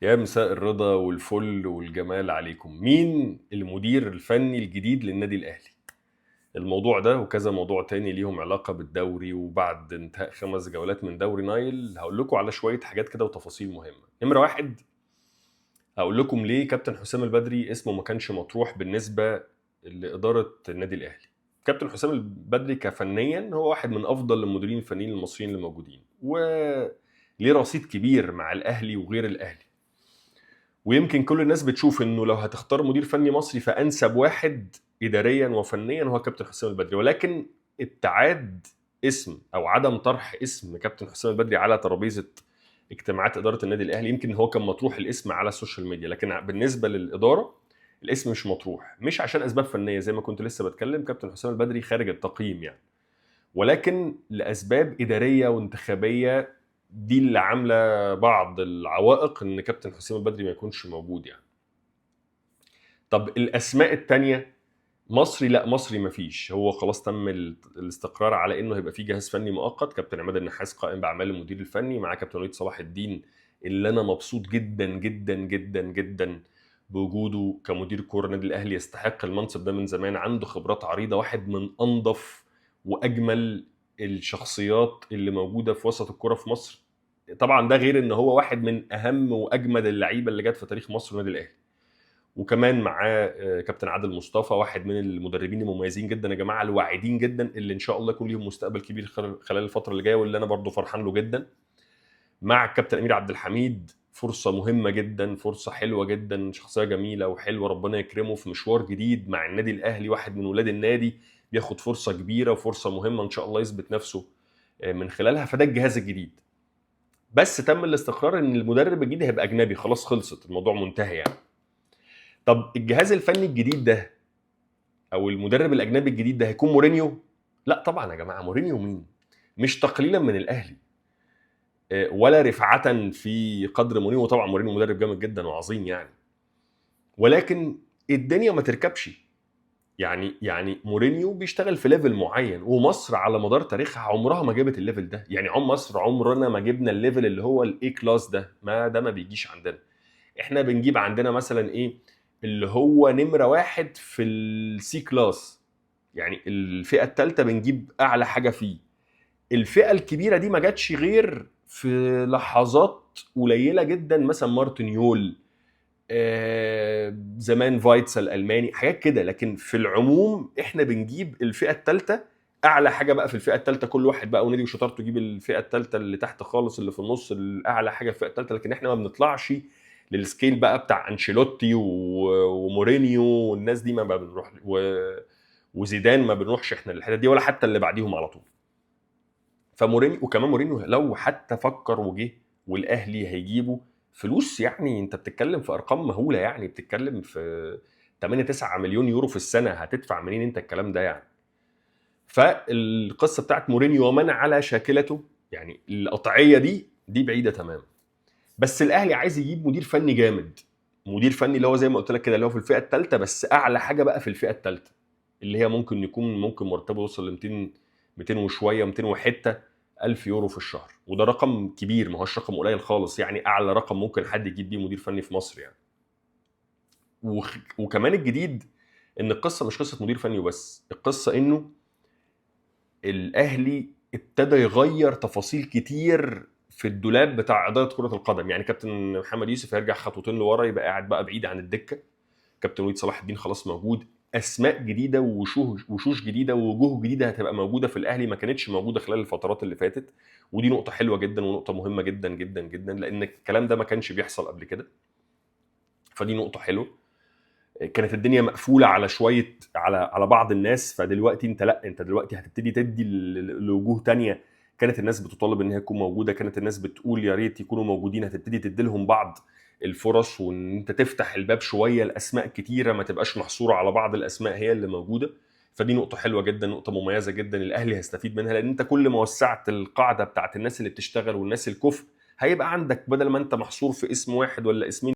يا مساء الرضا والفل والجمال عليكم. مين المدير الفني الجديد للنادي الأهلي؟ الموضوع ده وكذا موضوع تاني ليهم علاقة بالدوري، وبعد انتهاء 5 جولات من دوري نايل هقول لكم على شوية حاجات كده وتفاصيل مهمة. نمرة واحد، هقول لكم ليه كابتن حسام البدري اسمه ما كانش مطروح بالنسبة لإدارة النادي الأهلي. كابتن حسام البدري كفنيا هو واحد من أفضل المديرين الفنيين المصريين اللي موجودين، وليه رصيد كبير مع الأهلي وغير الأهلي. ويمكن كل الناس بتشوف انه لو هتختار مدير فني مصري فانسب واحد اداريا وفنيا هو كابتن حسام البدري، ولكن ابتعاد اسم او عدم طرح اسم كابتن حسام البدري على ترابيزه اجتماعات اداره النادي الاهلي، يمكن هو كان مطروح الاسم على السوشيال ميديا، لكن بالنسبه للاداره الاسم مش مطروح، مش عشان اسباب فنيه زي ما كنت لسه بتكلم، كابتن حسام البدري خارج التقييم يعني، ولكن لاسباب اداريه وانتخابيه، دي اللي عامله بعض العوائق ان كابتن حسام البدري ما يكونش موجود يعني. طب الاسماء التانية مصري؟ لا مصري مفيش، هو خلاص تم الاستقرار على انه هيبقى في جهاز فني مؤقت. كابتن عماد النحاس قائم باعمال المدير الفني مع كابتن وليد صلاح الدين، اللي انا مبسوط جدا جدا جدا جدا بوجوده كمدير كوره النادي الاهلي. يستحق المنصب ده من زمان، عنده خبرات عريضه، واحد من انظف واجمل الشخصيات اللي موجوده في وسط الكوره في مصر. طبعا ده غير ان هو واحد من اهم واجمد اللعيبه اللي جت في تاريخ مصر والنادي الاهلي. وكمان معاه كابتن عادل مصطفى، واحد من المدربين المميزين جدا يا جماعه، الواعدين جدا، اللي ان شاء الله يكون ليهم مستقبل كبير خلال الفتره اللي جايه، واللي انا برضو فرحان له جدا. مع الكابتن امير عبد الحميد، فرصه مهمه جدا، فرصه حلوه جدا، شخصيه جميله وحلوه، ربنا يكرمه في مشوار جديد مع النادي الاهلي، واحد من ولاد النادي بياخد فرصه كبيره وفرصه مهمه ان شاء الله يثبت نفسه من خلالها. فده الجهاز الجديد. بس تم الاستقرار ان المدرب الجديد هيبقى اجنبي، خلاص خلصت الموضوع منتهي يعني. طب الجهاز الفني الجديد ده او المدرب الاجنبي الجديد ده هيكون مورينيو؟ لا طبعا يا جماعه، مورينيو مين؟ مش تقليلا من الاهلي ولا رفعه في قدر مورينيو، طبعا مورينيو مدرب جامد جدا وعظيم يعني، ولكن الدنيا ما تركبش يعني مورينيو بيشتغل في ليفل معين، ومصر على مدار تاريخها عمرها ما جابت الليفل ده يعني. مصر عمرنا ما جبنا الليفل اللي هو الاي كلاس ده، ما بيجيش عندنا. احنا بنجيب عندنا مثلا ايه اللي هو نمرة واحد في السي كلاس، يعني الفئة الثالثة بنجيب أعلى حاجة فيه. الفئة الكبيرة دي ما جاتش غير في لحظات قليلة جدا، مثلا مارتن يول، زمان فايتسا الألماني، حاجات كده، لكن في العموم احنا بنجيب الفئة الثالثة أعلى حاجة بقى في الفئة الثالثة. كل واحد بقى ونادي وشطارته يجيب الفئة الثالثة اللي تحت خالص، اللي في النص الأعلى حاجة في الفئة الثالثة، لكن احنا ما بنطلعش للسكيل بقى بتاع انشيلوتي ومورينيو والناس دي، ما بنروح وزيدان، ما بنروحش احنا للحته دي، ولا حتى اللي بعديهم على طول. فمورينيو، وكمان مورينيو لو حتى فكر وجه والاهلي هيجيبه فلوس، يعني انت بتتكلم في ارقام مهوله، يعني بتتكلم في 8 9 مليون يورو في السنه، هتدفع منين انت الكلام ده يعني؟ فالقصه بتاعت مورينيو ومن على شاكلته، يعني القطعيه دي بعيده تماما. بس الاهلي عايز يجيب مدير فني جامد، مدير فني اللي هو زي ما قلت لك كده، اللي هو في الفئه الثالثه، بس اعلى حاجه بقى في الفئه الثالثه، اللي هي ممكن مرتبه يوصل ل 200 200 وشويه، 200 وحته الف يورو في الشهر، وده رقم كبير، ما هوش رقم قليل خالص يعني، اعلى رقم ممكن حد يجيب بيه مدير فني في مصر يعني. وكمان الجديد ان القصه مش قصه مدير فني وبس، القصه انه الاهلي ابتدى يغير تفاصيل كتير في الدولاب بتاع اداره كره القدم. يعني كابتن محمد يوسف هيرجع خطوتين لورا، يبقى قاعد بقى بعيد عن الدكه. كابتن وليد صلاح الدين خلاص موجود. اسماء جديده ووشوش جديده ووجوه جديده هتبقى موجوده في الاهلي، ما كانتش موجوده خلال الفترات اللي فاتت، ودي نقطه حلوه جدا ونقطه مهمه جدا جدا جدا، لان الكلام ده ما كانش بيحصل قبل كده. فدي نقطه حلوه. كانت الدنيا مقفوله على شويه على بعض الناس، فدلوقتي انت لا، انت دلوقتي هتبتدي تدي لوجوه تانية كانت الناس بتطالب ان هي تكون موجوده، كانت الناس بتقول يا ريت يكونوا موجودين، هتبتدي تدي لهم بعض الفرص، وان انت تفتح الباب شويه لاسماء كتيره، ما تبقاش محصوره على بعض الاسماء هي اللي موجوده. فدي نقطه حلوه جدا، نقطه مميزه جدا، الاهلي هيستفيد منها، لان انت كل ما وسعت القاعده بتاعت الناس اللي بتشتغل والناس الكفء، هيبقى عندك بدل ما انت محصور في اسم واحد ولا اسمين